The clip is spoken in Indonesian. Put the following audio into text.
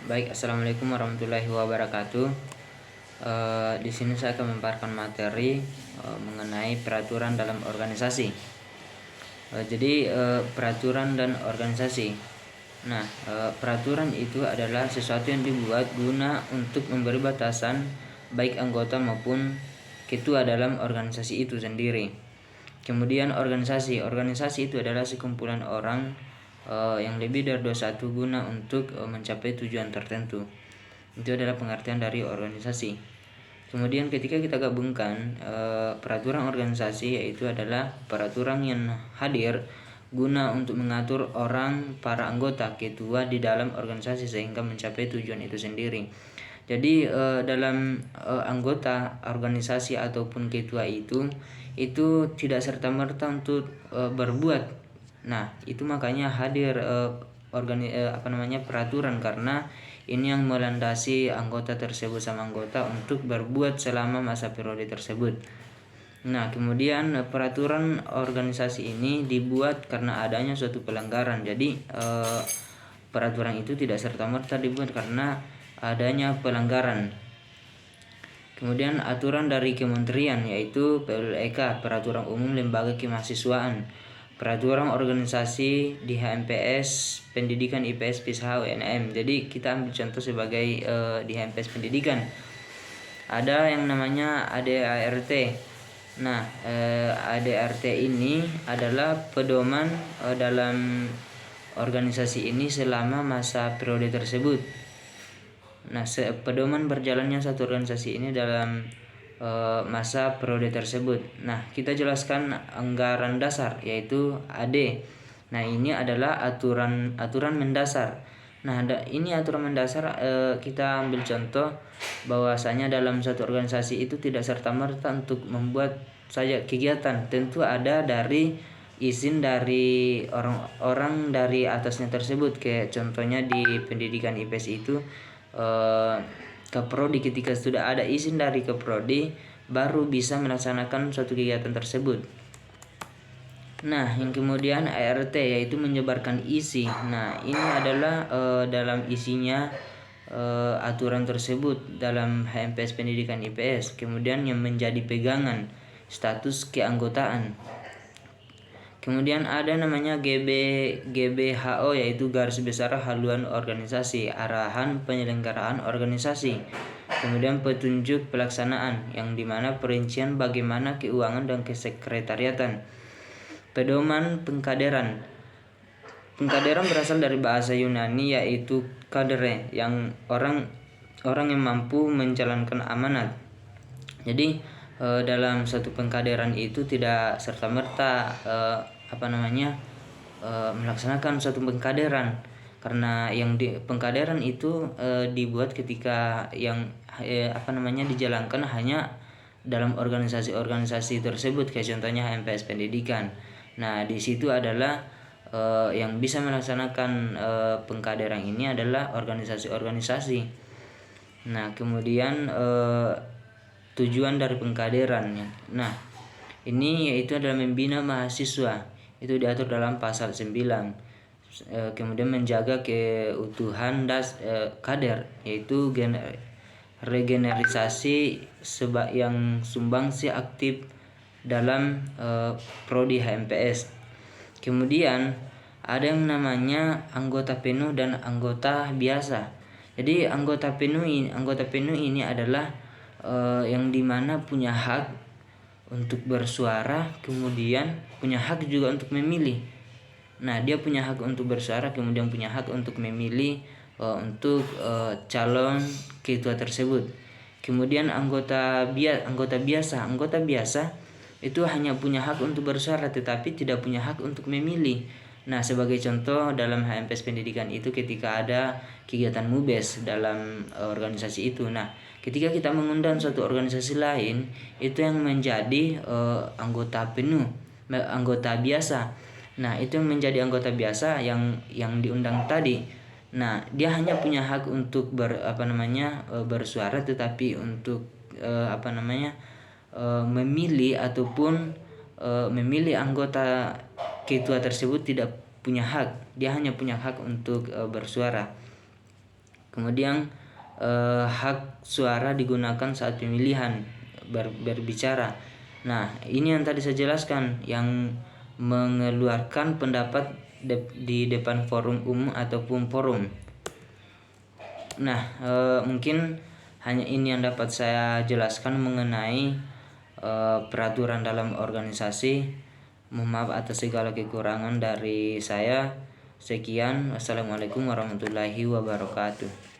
Baik, assalamualaikum warahmatullahi wabarakatuh. Di sini saya akan memaparkan materi mengenai peraturan dalam organisasi. Jadi peraturan dan organisasi. Nah, peraturan itu adalah sesuatu yang dibuat guna untuk memberi batasan baik anggota maupun ketua dalam organisasi itu sendiri. Kemudian organisasi itu adalah sekumpulan orang yang lebih dari satu guna untuk mencapai tujuan tertentu. Itu adalah pengertian dari organisasi. Kemudian ketika kita gabungkan peraturan organisasi, yaitu adalah peraturan yang hadir guna untuk mengatur para anggota ketua di dalam organisasi sehingga mencapai tujuan itu sendiri. Jadi dalam anggota organisasi ataupun ketua itu tidak serta-merta untuk berbuat. Nah, itu makanya hadir peraturan, karena ini yang melandasi anggota tersebut sama anggota untuk berbuat selama masa periode tersebut. Nah, kemudian peraturan organisasi ini dibuat karena adanya suatu pelanggaran. Jadi peraturan itu tidak serta-merta dibuat karena adanya pelanggaran. Kemudian aturan dari kementerian, yaitu PLEK, Peraturan Umum Lembaga Kemahasiswaan, peraturan organisasi di HMPS Pendidikan IPS PISH UNM. Jadi kita ambil contoh sebagai di HMPS Pendidikan ada yang namanya ADART. Nah, ADART ini adalah pedoman dalam organisasi ini selama masa periode tersebut. Nah, pedoman berjalannya satu organisasi ini dalam masa periode tersebut. Nah, kita jelaskan anggaran dasar, yaitu AD. Nah, ini adalah aturan mendasar. Nah, ini aturan mendasar, kita ambil contoh bahwasanya dalam satu organisasi itu tidak serta-merta untuk membuat saja kegiatan. Tentu ada dari izin dari orang dari atasnya tersebut. Kayak contohnya di pendidikan IPS itu Keprodi, ketika sudah ada izin dari Keprodi baru bisa melaksanakan suatu kegiatan tersebut. Nah, yang kemudian ART, yaitu menyebarkan isi. Nah, ini adalah dalam isinya aturan tersebut dalam HMPS Pendidikan IPS, kemudian yang menjadi pegangan status keanggotaan. Kemudian ada namanya GBHO, yaitu garis besar haluan organisasi, arahan penyelenggaraan organisasi. Kemudian petunjuk pelaksanaan, yang dimana perincian bagaimana keuangan dan kesekretariatan. Pedoman pengkaderan. Pengkaderan berasal dari bahasa Yunani, yaitu kadere, yang orang yang mampu menjalankan amanat. Jadi dalam satu pengkaderan itu tidak serta-merta melaksanakan suatu pengkaderan, karena yang pengkaderan itu dibuat ketika yang dijalankan hanya dalam organisasi tersebut, kayak contohnya HMPS Pendidikan. Nah, di situ adalah yang bisa melaksanakan pengkaderan ini adalah organisasi. Nah, kemudian tujuan dari pengkaderan. Nah, ini yaitu adalah membina mahasiswa. Itu diatur dalam pasal 9. Kemudian menjaga keutuhan kader, yaitu regeneralisasi yang sumbangsi aktif dalam prodi HMPS. Kemudian ada yang namanya anggota penuh dan anggota biasa. Jadi anggota penuh ini adalah yang dimana punya hak untuk bersuara, kemudian punya hak juga untuk memilih. Nah, dia punya hak untuk bersuara, kemudian punya hak untuk memilih untuk calon ketua tersebut. Kemudian anggota biasa itu hanya punya hak untuk bersuara tetapi tidak punya hak untuk memilih. Nah, sebagai contoh dalam HMPS Pendidikan itu ketika ada kegiatan MUBES dalam organisasi itu. Nah, ketika kita mengundang suatu organisasi lain, itu yang menjadi anggota biasa. Nah, itu yang menjadi anggota biasa yang diundang tadi. Nah, dia hanya punya hak untuk bersuara, tetapi untuk memilih ataupun memilih anggota ketua tersebut tidak punya hak. Dia hanya punya hak untuk bersuara. Kemudian hak suara digunakan saat pemilihan berbicara. Nah, ini yang tadi saya jelaskan, yang mengeluarkan pendapat di depan forum umum ataupun forum. Nah, mungkin hanya ini yang dapat saya jelaskan mengenai peraturan dalam organisasi. Mohon maaf atas segala kekurangan dari saya. Sekian, wassalamualaikum warahmatullahi wabarakatuh.